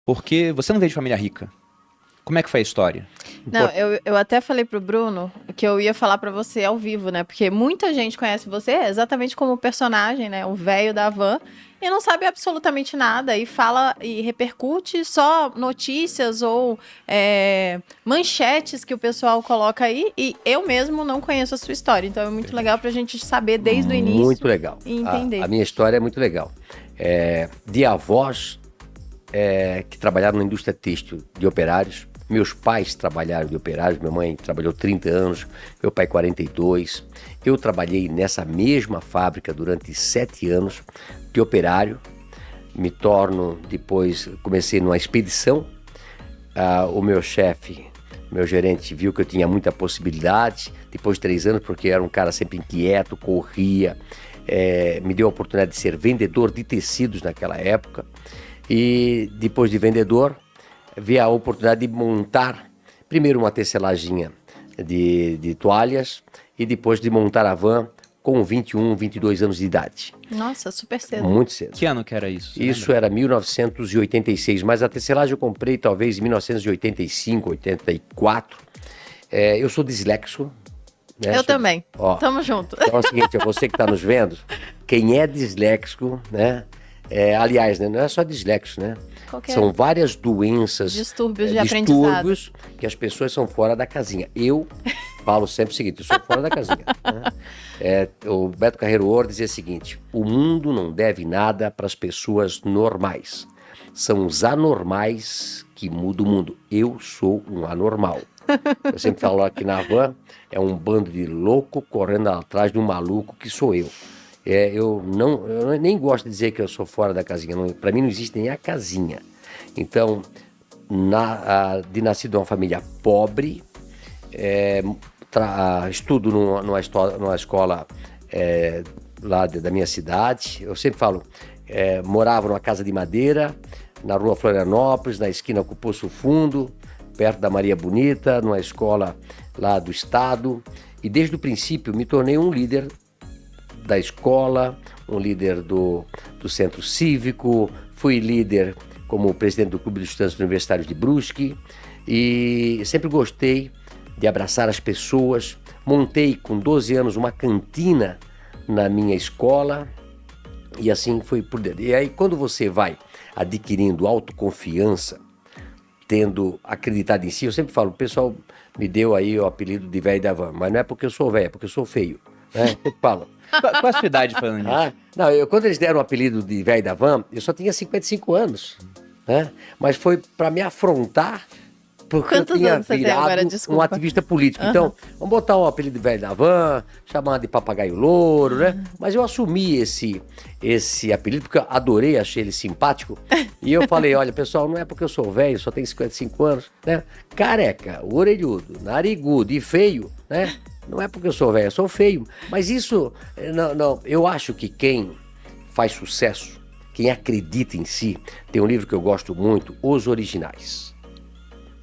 Porque você não veio de família rica. Como é que foi a história? Não, eu até falei pro Bruno que eu ia falar pra você ao vivo, né? Porque muita gente conhece você exatamente como personagem, né? O velho da van, e não sabe absolutamente nada e fala e repercute só notícias ou manchetes que o pessoal coloca aí. E eu mesmo não conheço a sua história. Então é muito legal pra gente saber desde o início. Muito legal. E entender. A minha história é muito legal. De avós que trabalharam na indústria têxtil de operários. Meus pais trabalharam de operários, minha mãe trabalhou 30 anos, meu pai 42. Eu trabalhei nessa mesma fábrica durante 7 anos de operário. Me torno, depois comecei numa expedição. O meu chefe, meu gerente, viu que eu tinha muita possibilidade. Depois de 3 anos, porque eu era um cara sempre inquieto, corria. Me deu a oportunidade de ser vendedor de tecidos naquela época. E depois de vendedor, vi a oportunidade de montar primeiro uma tecelaginha de toalhas e depois de montar a van com 21, 22 anos de idade. Nossa, super cedo. Muito cedo. Que ano que era isso? Isso era 1986, mas a tecelagem eu comprei talvez em 1985, 84. Eu sou disléxico. Né? Eu também. Tamo junto. Então é o seguinte, você que está nos vendo, quem é disléxico, né? Aliás, né, não é só disléxico, né? São várias doenças, distúrbios de aprendizado, que as pessoas são fora da casinha. Eu falo sempre o seguinte, eu sou fora da casinha. Né? O Beto Carreiro Ouro dizia o seguinte, o mundo não deve nada para as pessoas normais. São os anormais que mudam o mundo. Eu sou um anormal. Eu sempre falo aqui na van, é um bando de louco correndo atrás de um maluco que sou eu. Eu nem gosto de dizer que eu sou fora da casinha. Para mim não existe nem a casinha. Então, de nascido em uma família pobre, estudo numa escola lá da minha cidade. Eu sempre falo, morava numa casa de madeira, na rua Florianópolis, na esquina com o Poço Fundo, perto da Maria Bonita, numa escola lá do estado. E desde o princípio me tornei um líder da escola, um líder do centro cívico, fui líder como presidente do Clube de Estudantes Universitários de Brusque e sempre gostei de abraçar as pessoas. Montei com 12 anos uma cantina na minha escola e assim foi por dentro. E aí quando você vai adquirindo autoconfiança, tendo acreditado em si, eu sempre falo, o pessoal me deu aí o apelido de velho da van, mas não é porque eu sou velho, é porque eu sou feio. Né? Eu falo. Qual a sua idade falando nisso? Quando eles deram o apelido de velho da van, eu só tinha 55 anos. Né? Mas foi para me afrontar, porque Quantos eu tinha anos você tem agora? Desculpa. um ativista político. Então, vamos botar o apelido de velho da van, chamar de papagaio louro, né? Mas eu assumi esse apelido, porque eu adorei, achei ele simpático. E eu falei, olha, pessoal, não é porque eu sou velho, só tenho 55 anos, né? Careca, orelhudo, narigudo e feio, né? Não é porque eu sou velho, eu sou feio. Mas isso, não, eu acho que quem faz sucesso, quem acredita em si, tem um livro que eu gosto muito, Os Originais.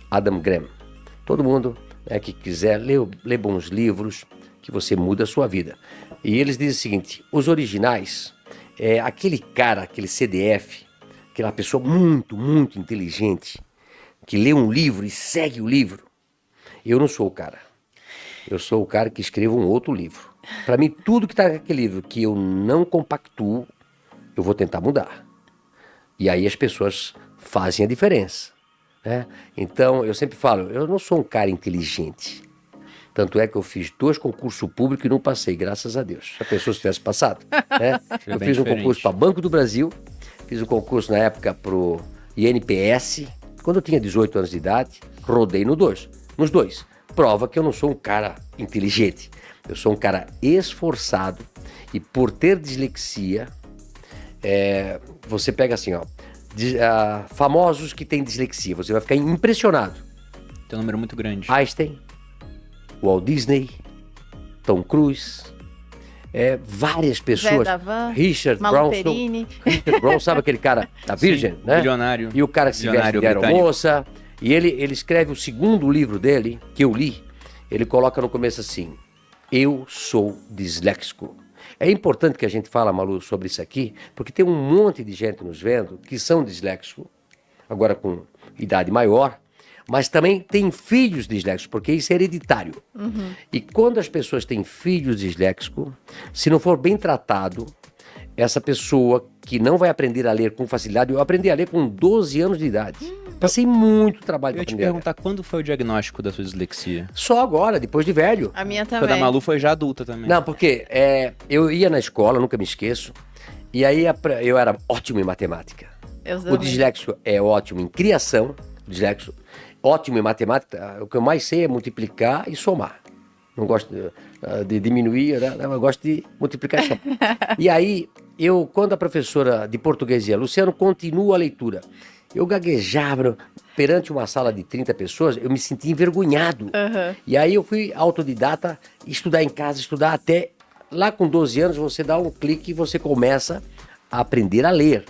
Adam Grant. Todo mundo que quiser, lê bons livros, que você muda a sua vida. E eles dizem o seguinte, os originais, aquele cara, aquele CDF, aquela pessoa muito, muito inteligente, que lê um livro e segue o livro. Eu não sou o cara. Eu sou o cara que escreve um outro livro. Para mim, tudo que está naquele livro que eu não compactuo, eu vou tentar mudar. E aí as pessoas fazem a diferença. Né? Então, eu sempre falo, eu não sou um cara inteligente. Tanto é que eu fiz 2 concursos públicos e não passei, graças a Deus. Se a pessoa tivesse passado. Né? Eu fiz um concurso para Banco do Brasil, fiz um concurso na época para o INPS, quando eu tinha 18 anos de idade, rodei nos dois. Prova que eu não sou um cara inteligente. Eu sou um cara esforçado e por ter dislexia, você pega assim, famosos que têm dislexia, você vai ficar impressionado. Tem um número muito grande. Einstein, Walt Disney, Tom Cruise, várias pessoas. Richard Branson, sabe aquele cara da Virgin, né? Bilionário. E o cara que se veste de aeromoça. E ele escreve o segundo livro dele, que eu li, ele coloca no começo assim, eu sou disléxico. É importante que a gente fale, Malu, sobre isso aqui, porque tem um monte de gente nos vendo que são disléxicos. agora com idade maior, mas também tem filhos disléxicos, porque isso é hereditário. E quando as pessoas têm filhos disléxicos, se não for bem tratado, essa pessoa que não vai aprender a ler com facilidade, eu aprendi a ler com 12 anos de idade. Passei muito trabalho Eu para ia te aprender a ler. perguntar quando foi o diagnóstico da sua dislexia? Só agora, depois de velho. A minha Porque a da também. Malu foi já adulta também. Não, porque eu ia na escola, nunca me esqueço, e aí eu era ótimo em matemática. Eu O também. disléxico é ótimo em criação, o disléxico, ótimo em matemática. O que eu mais sei é multiplicar e somar. Não gosto de diminuir, né? Eu gosto de multiplicar e somar. E aí, quando a professora de português dizia, Luciano, continua a leitura. Eu gaguejava perante uma sala de 30 pessoas, eu me sentia envergonhado. E aí eu fui autodidata, estudar em casa, estudar até lá com 12 anos, você dá um clique e você começa a aprender a ler.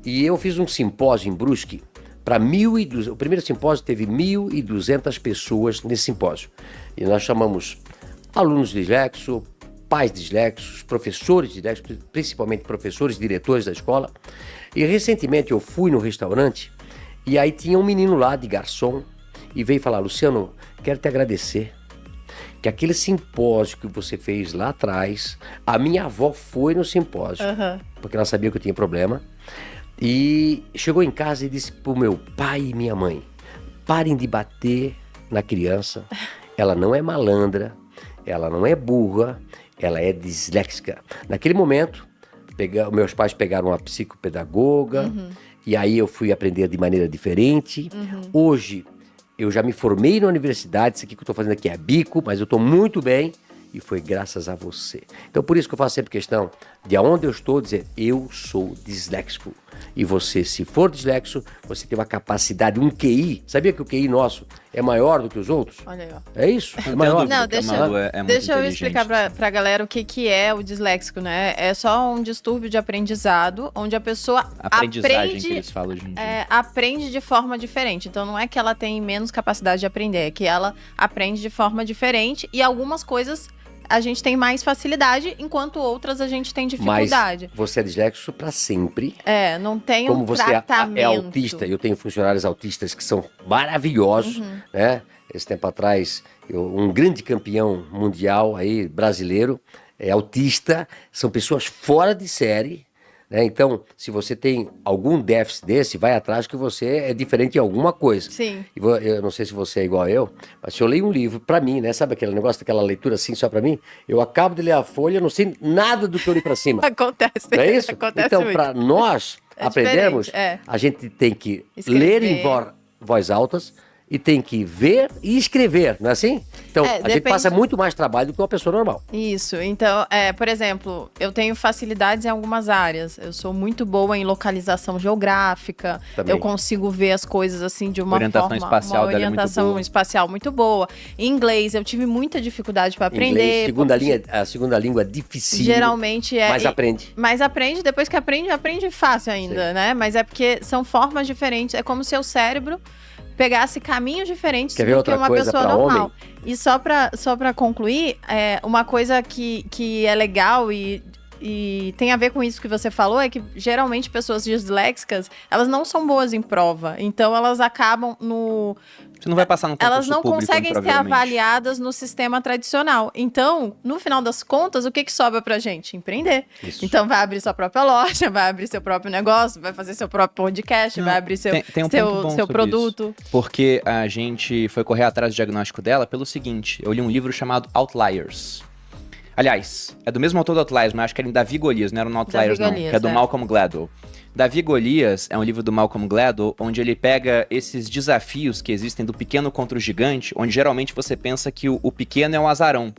E eu fiz um simpósio em Brusque para 1.200, o primeiro simpósio teve 1.200 pessoas nesse simpósio. E nós chamamos alunos disléxicos, pais disléxicos, professores disléxicos, principalmente professores, diretores da escola. E recentemente eu fui no restaurante e aí tinha um menino lá de garçom e veio falar, Luciano, quero te agradecer que aquele simpósio que você fez lá atrás, a minha avó foi no simpósio, porque ela sabia que eu tinha problema. E chegou em casa e disse pro meu pai e minha mãe, parem de bater na criança, ela não é malandra, ela não é burra, ela é disléxica. Naquele momento, meus pais pegaram uma psicopedagoga, e aí eu fui aprender de maneira diferente. Hoje, eu já me formei na universidade, isso aqui que eu estou fazendo aqui é bico, mas eu estou muito bem, e foi graças a você. Então, por isso que eu faço sempre questão de aonde eu estou, dizer, eu sou disléxico. E você, se for disléxico, você tem uma capacidade, um QI. Sabia que o QI nosso é maior do que os outros? Olha aí, ó. É isso? É Não, maior. Não, porque a deixa, Malu é muito deixa eu inteligente. explicar pra galera o que é o disléxico, né? É só um distúrbio de aprendizado, onde a pessoa Aprendizagem que eles falam hoje em dia. aprende de forma diferente. Então não é que ela tem menos capacidade de aprender, é que ela aprende de forma diferente e algumas coisas a gente tem mais facilidade, enquanto outras a gente tem dificuldade. Mas você é disléxico para sempre. Não tem Como um você tratamento. é autista, eu tenho funcionários autistas que são maravilhosos, né? Esse tempo atrás, um grande campeão mundial aí, brasileiro, é autista, são pessoas fora de série, né? Então, se você tem algum déficit desse, vai atrás que você é diferente em alguma coisa. Sim. Eu não sei se você é igual a eu, mas se eu leio um livro pra mim, né? Sabe aquele negócio daquela leitura assim só pra mim? Eu acabo de ler a folha, não sei nada do que eu li pra cima. Acontece. Não é isso? Acontece Então, muito. para nós É aprendermos, diferente, a gente tem que Escrever. ler em voz altas e tem que ver e escrever, não é assim? Então, a gente depende. passa muito mais trabalho do que uma pessoa normal. Isso, então, por exemplo, eu tenho facilidades em algumas áreas. Eu sou muito boa em localização geográfica. Também. Eu consigo ver as coisas assim de uma Orientação forma, espacial uma dela é muito orientação boa. espacial muito boa. Em inglês, eu tive muita dificuldade para aprender. Inglês, porque a segunda língua é difícil. geralmente é. Mas aprende. Mas aprende, depois que aprende fácil ainda, né? Mas é porque são formas diferentes. É como se o seu cérebro pegasse caminhos diferentes Quer ver do outra que uma coisa pessoa pra normal. homem? E só pra concluir, uma coisa que é legal e tem a ver com isso que você falou, é que geralmente pessoas disléxicas, elas não são boas em prova. Então elas acabam no... Você não vai passar no concurso Elas não público, conseguem ser provavelmente. avaliadas no sistema tradicional. Então, no final das contas, o que sobra pra gente? Empreender. Isso. Então, vai abrir sua própria loja, vai abrir seu próprio negócio, vai fazer seu próprio podcast, Não, vai abrir seu, tem um ponto bom seu sobre produto. isso. Porque a gente foi correr atrás do diagnóstico dela pelo seguinte: eu li um livro chamado Outliers. Aliás, é do mesmo autor do Outliers, mas acho que era em Davi Golias, não era no Outliers, não. Golias, Que é do é. Malcolm Gladwell. Davi Golias é um livro do Malcolm Gladwell, onde ele pega esses desafios que existem do pequeno contra o gigante, onde geralmente você pensa que o pequeno é um azarão.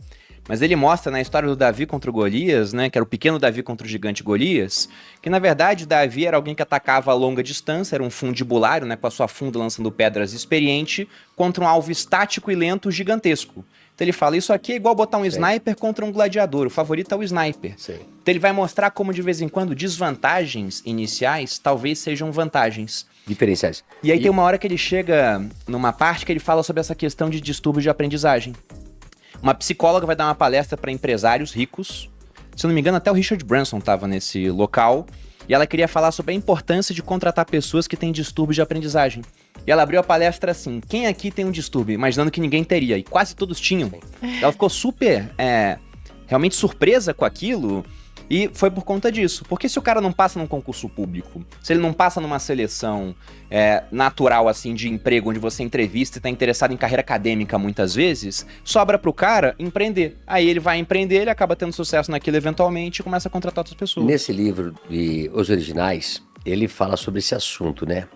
Mas ele mostra na história do Davi contra o Golias, né, que era o pequeno Davi contra o gigante Golias, que na verdade Davi era alguém que atacava a longa distância, era um fundibulário, né, com a sua funda lançando pedras experiente, contra um alvo estático e lento gigantesco. Então ele fala, isso aqui é igual botar um sniper contra um gladiador, o favorito é o sniper. Sim. Então ele vai mostrar como de vez em quando desvantagens iniciais talvez sejam vantagens. Diferenciais. E aí tem uma hora que ele chega numa parte que ele fala sobre essa questão de distúrbio de aprendizagem. Uma psicóloga vai dar uma palestra para empresários ricos. Se eu não me engano, até o Richard Branson estava nesse local. e ela queria falar sobre a importância de contratar pessoas que têm distúrbios de aprendizagem. E ela abriu a palestra assim, quem aqui tem um distúrbio? Imaginando que ninguém teria, e quase todos tinham. Ela ficou super, realmente surpresa com aquilo, e foi por conta disso. Porque se o cara não passa num concurso público, se ele não passa numa seleção natural, assim, de emprego, onde você entrevista e tá interessado em carreira acadêmica muitas vezes, sobra pro cara empreender. Aí ele vai empreender, ele acaba tendo sucesso naquilo eventualmente e começa a contratar outras pessoas. Nesse livro de Os Originais, ele fala sobre esse assunto, né?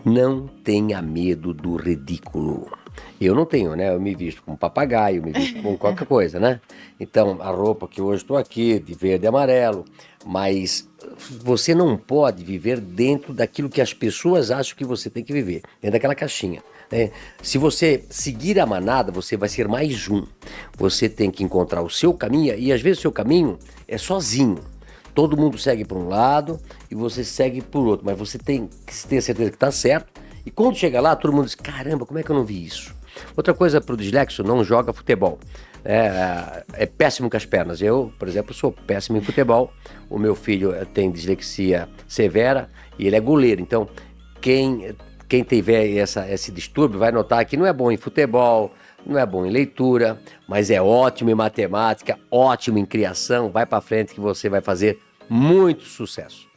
Não tenha medo do ridículo. Eu não tenho, né? Eu me visto como papagaio, me visto como qualquer coisa, né? Então, a roupa que hoje estou aqui, de verde e amarelo, mas você não pode viver dentro daquilo que as pessoas acham que você tem que viver, dentro daquela caixinha, né? Se você seguir a manada, você vai ser mais um. Você tem que encontrar o seu caminho, e às vezes o seu caminho é sozinho. Todo mundo segue por um lado e você segue por outro, mas você tem que ter certeza que está certo. E quando chega lá, todo mundo diz, caramba, como é que eu não vi isso? Outra coisa para o dislexo, não joga futebol. É péssimo com as pernas. Eu, por exemplo, sou péssimo em futebol. O meu filho tem dislexia severa e ele é goleiro. Então, quem tiver esse distúrbio vai notar que não é bom em futebol, não é bom em leitura, mas é ótimo em matemática, ótimo em criação. Vai para frente que você vai fazer muito sucesso.